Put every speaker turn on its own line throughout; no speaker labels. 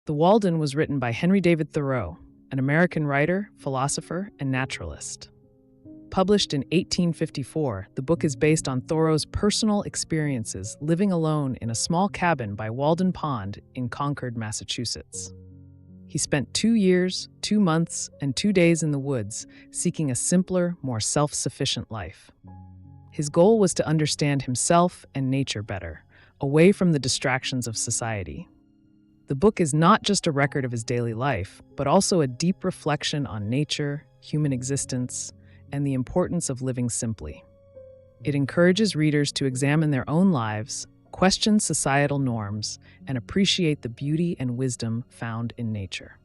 The Walden was written by Henry David Thoreau, an American writer, philosopher, and naturalist. Published in 1854, the book is based on Thoreau's personal experiences living alone in a small cabin by Walden Pond in Concord, Massachusetts. He spent 2 years, 2 months, and 2 days in the woods, seeking a simpler, more self-sufficient life. His goal was to understand himself and nature better, away from the distractions of society. The book is not just a record of his daily life, but also a deep reflection on nature, human existence, and the importance of living simply. It encourages readers to examine their own lives, question societal norms, and appreciate the beauty and wisdom found in nature.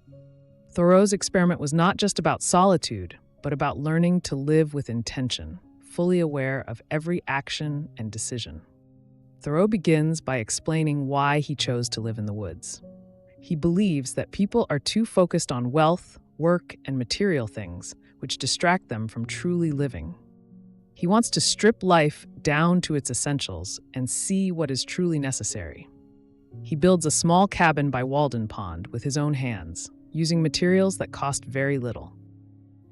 Thoreau's experiment was not just about solitude, but about learning to live with intention, fully aware of every action and decision. Thoreau begins by explaining why he chose to live in the woods. He believes that people are too focused on wealth, work, and material things, which distract them from truly living. He wants to strip life down to its essentials and see what is truly necessary. He builds a small cabin by Walden Pond with his own hands, using materials that cost very little.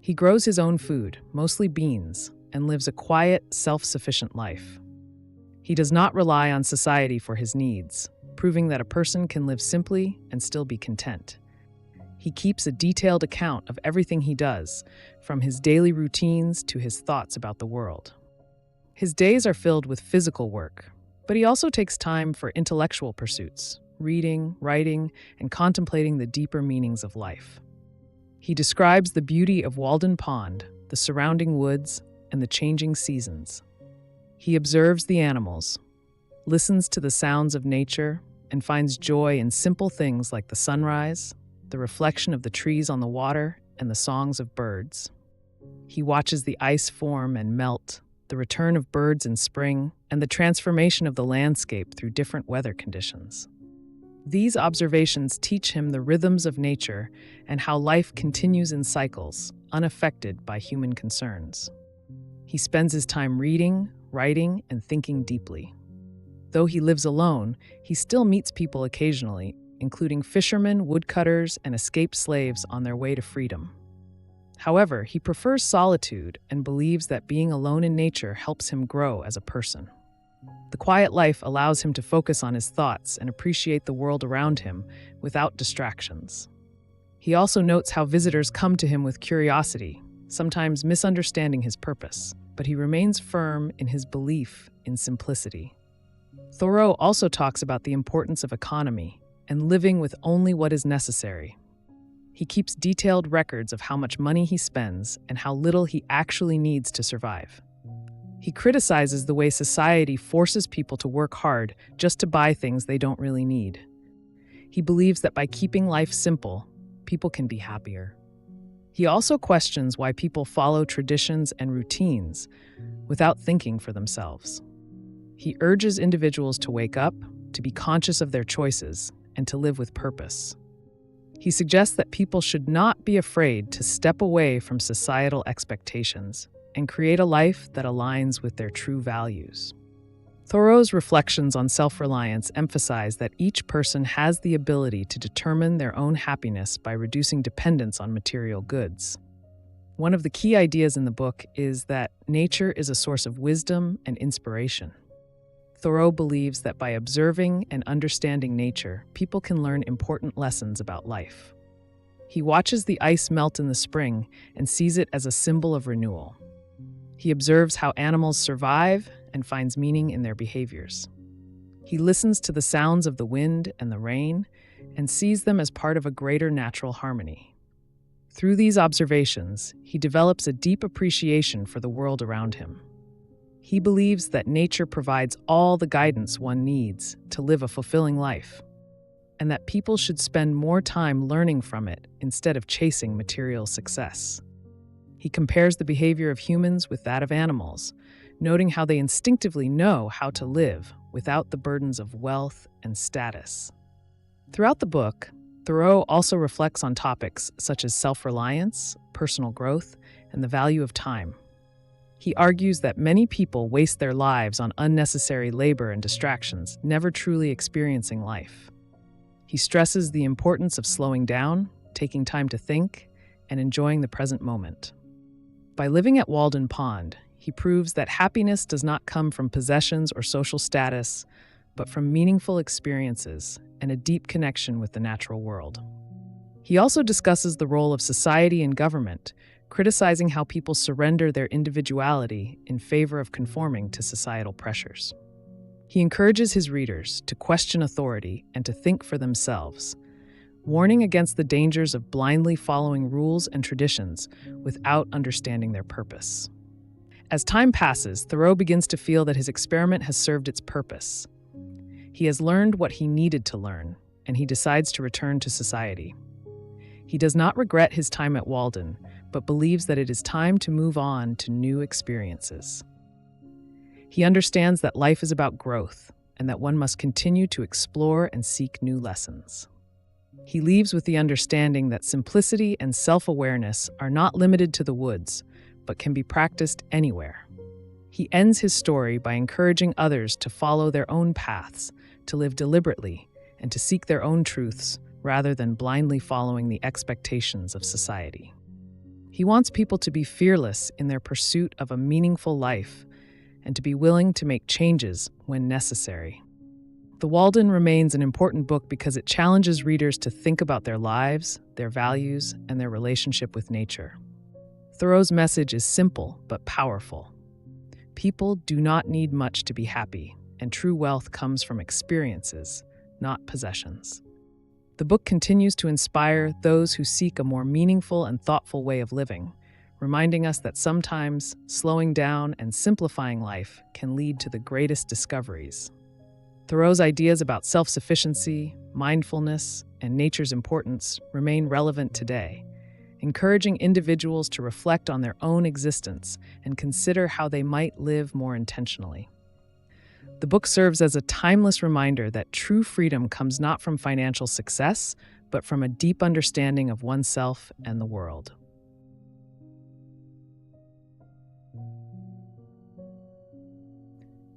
He grows his own food, mostly beans, and lives a quiet, self-sufficient life. He does not rely on society for his needs, proving that a person can live simply and still be content. He keeps a detailed account of everything he does, from his daily routines to his thoughts about the world. His days are filled with physical work, but he also takes time for intellectual pursuits, reading, writing, and contemplating the deeper meanings of life. He describes the beauty of Walden Pond, the surrounding woods, and the changing seasons. He observes the animals, listens to the sounds of nature, and finds joy in simple things like the sunrise, the reflection of the trees on the water, and the songs of birds. He watches the ice form and melt, the return of birds in spring, and the transformation of the landscape through different weather conditions. These observations teach him the rhythms of nature and how life continues in cycles, unaffected by human concerns. He spends his time reading, writing, and thinking deeply. Though he lives alone, he still meets people occasionally, including fishermen, woodcutters, and escaped slaves on their way to freedom. However, he prefers solitude and believes that being alone in nature helps him grow as a person. The quiet life allows him to focus on his thoughts and appreciate the world around him without distractions. He also notes how visitors come to him with curiosity, sometimes misunderstanding his purpose, but he remains firm in his belief in simplicity. Thoreau also talks about the importance of economy and living with only what is necessary. He keeps detailed records of how much money he spends and how little he actually needs to survive. He criticizes the way society forces people to work hard just to buy things they don't really need. He believes that by keeping life simple, people can be happier. He also questions why people follow traditions and routines without thinking for themselves. He urges individuals to wake up, to be conscious of their choices, and to live with purpose. He suggests that people should not be afraid to step away from societal expectations and create a life that aligns with their true values. Thoreau's reflections on self-reliance emphasize that each person has the ability to determine their own happiness by reducing dependence on material goods. One of the key ideas in the book is that nature is a source of wisdom and inspiration. Thoreau believes that by observing and understanding nature, people can learn important lessons about life. He watches the ice melt in the spring and sees it as a symbol of renewal. He observes how animals survive and finds meaning in their behaviors. He listens to the sounds of the wind and the rain and sees them as part of a greater natural harmony. Through these observations, he develops a deep appreciation for the world around him. He believes that nature provides all the guidance one needs to live a fulfilling life, and that people should spend more time learning from it instead of chasing material success. He compares the behavior of humans with that of animals, noting how they instinctively know how to live without the burdens of wealth and status. Throughout the book, Thoreau also reflects on topics such as self-reliance, personal growth, and the value of time. He argues that many people waste their lives on unnecessary labor and distractions, never truly experiencing life. He stresses the importance of slowing down, taking time to think, and enjoying the present moment. By living at Walden Pond, he proves that happiness does not come from possessions or social status, but from meaningful experiences and a deep connection with the natural world. He also discusses the role of society and government, criticizing how people surrender their individuality in favor of conforming to societal pressures. He encourages his readers to question authority and to think for themselves, warning against the dangers of blindly following rules and traditions without understanding their purpose. As time passes, Thoreau begins to feel that his experiment has served its purpose. He has learned what he needed to learn, and he decides to return to society. He does not regret his time at Walden, but believes that it is time to move on to new experiences. He understands that life is about growth, and that one must continue to explore and seek new lessons. He leaves with the understanding that simplicity and self-awareness are not limited to the woods, but can be practiced anywhere. He ends his story by encouraging others to follow their own paths, to live deliberately, and to seek their own truths rather than blindly following the expectations of society. He wants people to be fearless in their pursuit of a meaningful life and to be willing to make changes when necessary. The Walden remains an important book because it challenges readers to think about their lives, their values, and their relationship with nature. Thoreau's message is simple but powerful. People do not need much to be happy, and true wealth comes from experiences, not possessions. The book continues to inspire those who seek a more meaningful and thoughtful way of living, reminding us that sometimes slowing down and simplifying life can lead to the greatest discoveries. Thoreau's ideas about self-sufficiency, mindfulness, and nature's importance remain relevant today, encouraging individuals to reflect on their own existence and consider how they might live more intentionally. The book serves as a timeless reminder that true freedom comes not from financial success, but from a deep understanding of oneself and the world.